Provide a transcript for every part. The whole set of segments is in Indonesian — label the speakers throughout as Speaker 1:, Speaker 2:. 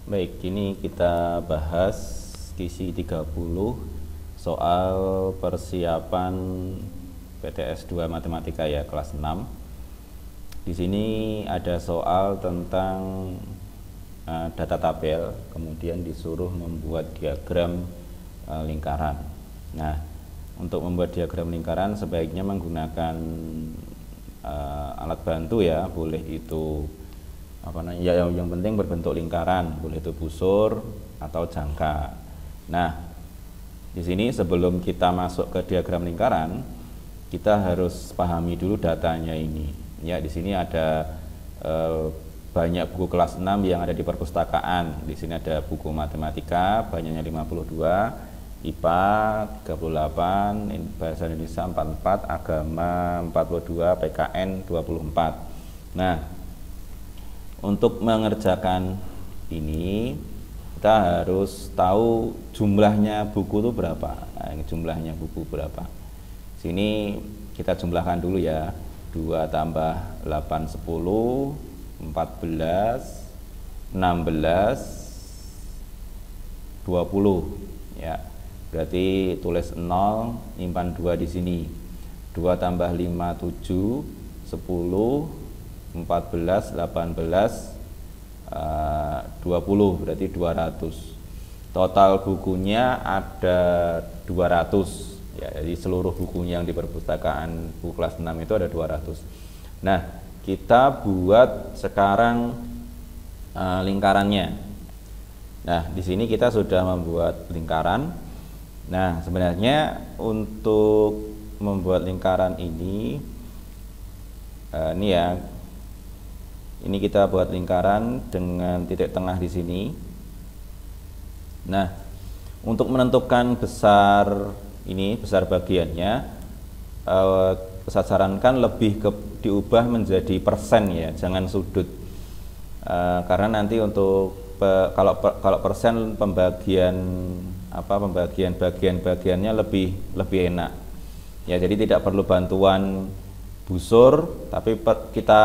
Speaker 1: Baik, kini kita bahas kisi 30 soal persiapan PTS 2 Matematika ya, kelas 6. Di sini ada soal tentang data tabel, kemudian disuruh membuat diagram lingkaran. Nah, untuk membuat diagram lingkaran sebaiknya menggunakan alat bantu ya, boleh itu yang penting berbentuk lingkaran, boleh itu busur atau jangka. Nah, di sini sebelum kita masuk ke diagram lingkaran, kita harus pahami dulu datanya ini. Ya, di sini ada banyak buku kelas 6 yang ada di perpustakaan. Di sini ada buku matematika, banyaknya 52, IPA 38, bahasa Indonesia 44, agama 42, PKN 24. Nah, untuk mengerjakan ini kita harus tahu jumlahnya buku itu berapa. Nah, ini jumlahnya buku berapa. Sini kita jumlahkan dulu ya. 2 tambah 8 10 14 16 20 ya. Berarti tulis 0, nyimpan 2 di sini. 2 tambah 5 7 10 14, 18, 20, berarti 200. Total bukunya ada 200 ya, jadi seluruh bukunya yang di perpustakaan buku kelas 6 itu ada 200. Nah, kita buat sekarang lingkarannya. Nah, di sini kita sudah membuat lingkaran. Nah, sebenarnya untuk membuat lingkaran ini ya, ini kita buat lingkaran dengan titik tengah di sini. Nah, untuk menentukan besar bagiannya, saya sarankan lebih diubah menjadi persen ya, jangan sudut. Karena nanti untuk kalau persen pembagian bagiannya lebih enak. Ya, jadi tidak perlu bantuan busur, tapi kita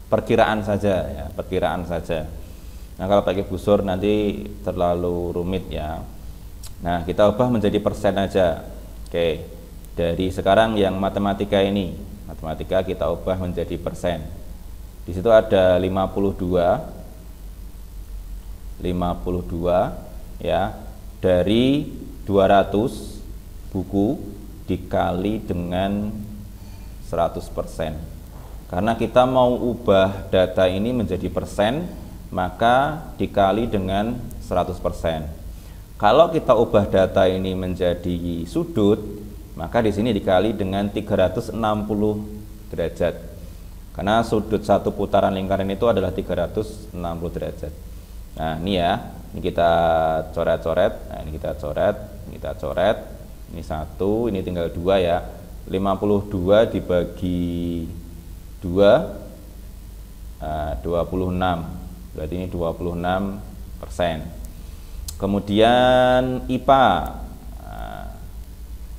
Speaker 1: perkiraan saja ya, perkiraan saja. Nah, kalau pakai busur nanti terlalu rumit ya. Nah, kita ubah menjadi persen aja. Oke. Dari sekarang yang matematika kita ubah menjadi persen. Di situ ada 52 ya, dari 200 buku dikali dengan 100%. Karena kita mau ubah data ini menjadi persen, maka dikali dengan 100%. Kalau kita ubah data ini menjadi sudut, maka di sini dikali dengan 360 derajat. Karena sudut satu putaran lingkaran itu adalah 360 derajat. Nah, ini ya, ini kita coret-coret. Nah, ini kita coret. Ini 1, ini tinggal 2 ya. 52 dibagi 26, berarti ini 26%. Kemudian IPA,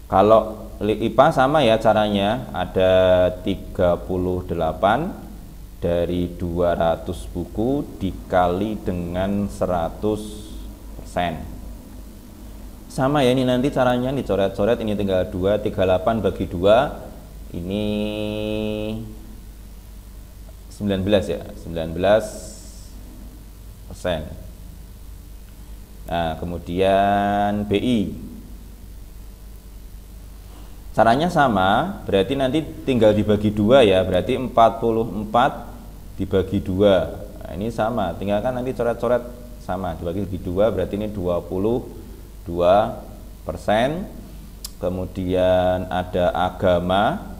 Speaker 1: kalau IPA sama ya caranya, ada 38 dari 200 buku dikali dengan 100%. Sama ya, ini nanti caranya dicoret-coret, ini tinggal 2, 38 bagi 2, ini 19 ya, 19%. Nah, kemudian BI. Caranya sama, berarti nanti tinggal dibagi 2 ya, berarti 44 dibagi 2. Nah, ini sama, tinggal kan nanti coret-coret sama, dibagi 2, berarti ini 22%. Kemudian ada agama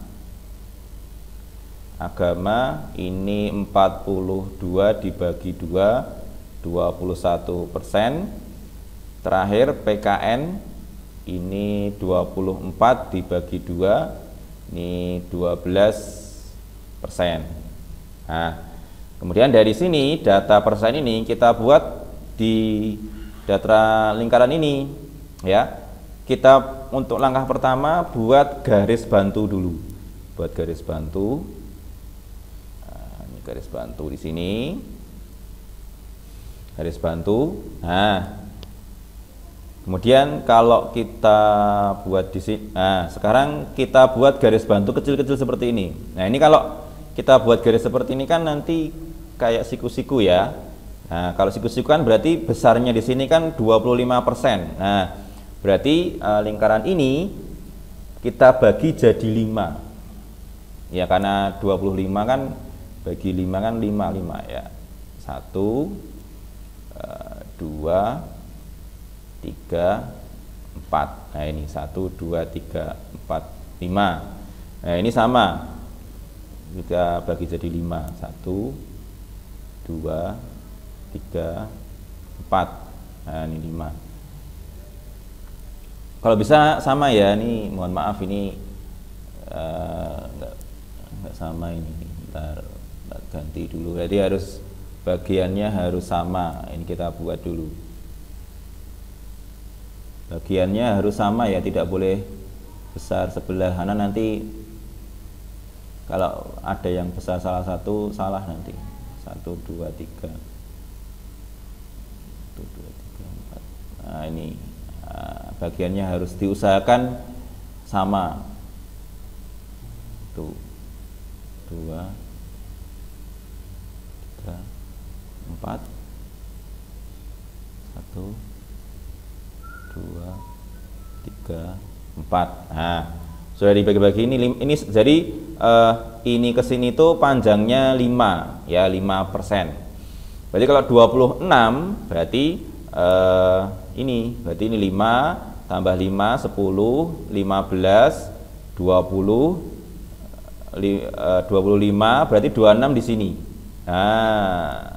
Speaker 1: ini 42 dibagi 2, 21%. Terakhir PKN ini 24 dibagi 2, ini 12%. Nah, kemudian dari sini data persen ini kita buat di data lingkaran ini ya. Kita untuk langkah pertama buat garis bantu dulu. Buat garis bantu. Nah, ini garis bantu di sini. garis bantu. Nah, kemudian kalau kita buat di sini, nah sekarang kita buat garis bantu kecil-kecil seperti ini. Nah ini kalau kita buat garis seperti ini kan nanti kayak siku-siku ya. Nah kalau siku-siku kan berarti besarnya di sini kan 25%. Nah berarti lingkaran ini kita bagi jadi 5 ya, karena 25 kan bagi 5 kan 5 ya. 1 2 3 4. Nah ini 1 2 3 4 5. Nah ini sama, kita bagi jadi 5. 1 2 3 4. Nah ini 5. Kalau bisa sama ya, ini mohon maaf ini enggak sama ini. Bentar ganti dulu. Jadi harus bagiannya harus sama. Ini kita buat dulu. Bagiannya harus sama ya, tidak boleh besar sebelah, karena nanti kalau ada yang besar salah satu salah nanti. 1 2 3 1 2 3 4. Nah ini bagiannya harus diusahakan sama. Tuh 2 3 4 1 2 3 4. Nah sudah dibagi-bagi ini jadi ini ke sini tuh panjangnya 5 ya, 5%. Berarti kalau 26 berarti ini berarti ini 5 tambah 5 10 15 20 25 berarti 26 di sini. Nah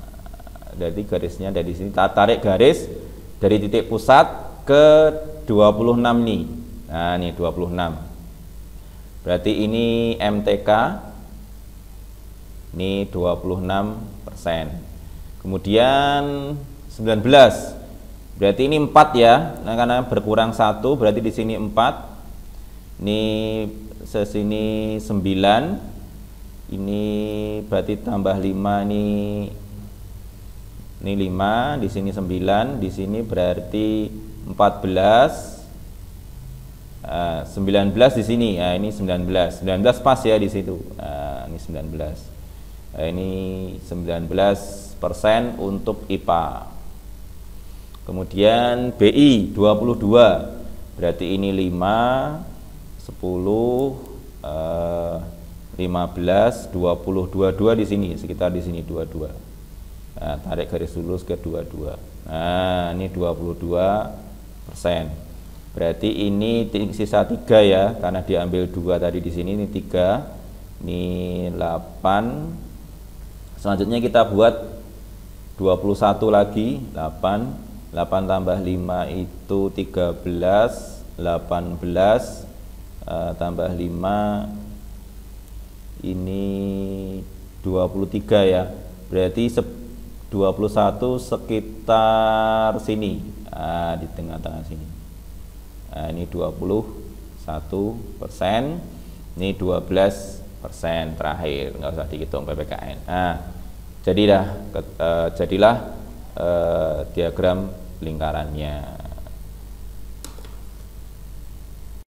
Speaker 1: jadi garisnya dari sini, tarik garis dari titik pusat ke 26 nih. Nah ini 26. Berarti ini MTK ini 26%. Kemudian 19. Berarti ini 4 ya. Nah, karena berkurang 1 berarti di sini 4. Ini sesini 9. Ini berarti tambah 5 ini 5, di sini 9, di sini berarti 14. 19 di sini. Nah, ini 19 pas ya di situ. Ini 19. Ini 19% untuk IPA. Kemudian BI 22. Berarti ini 5 10 15 20 22 di sini, sekitar di sini 22. Nah, tarik garis lurus ke 22. Nah, ini 22%. Berarti ini sisa 3 ya, karena diambil 2 tadi di sini, ini 3. Ini 8. Selanjutnya kita buat 21 lagi, 8 tambah 5 itu 13, 18 tambah 5 ini 23 ya. Berarti 21 sekitar sini, di tengah-tengah sini. Nah, ini 21%, ini 12% terakhir, nggak usah dihitung PPKN. Nah, jadilah diagram lingkarannya.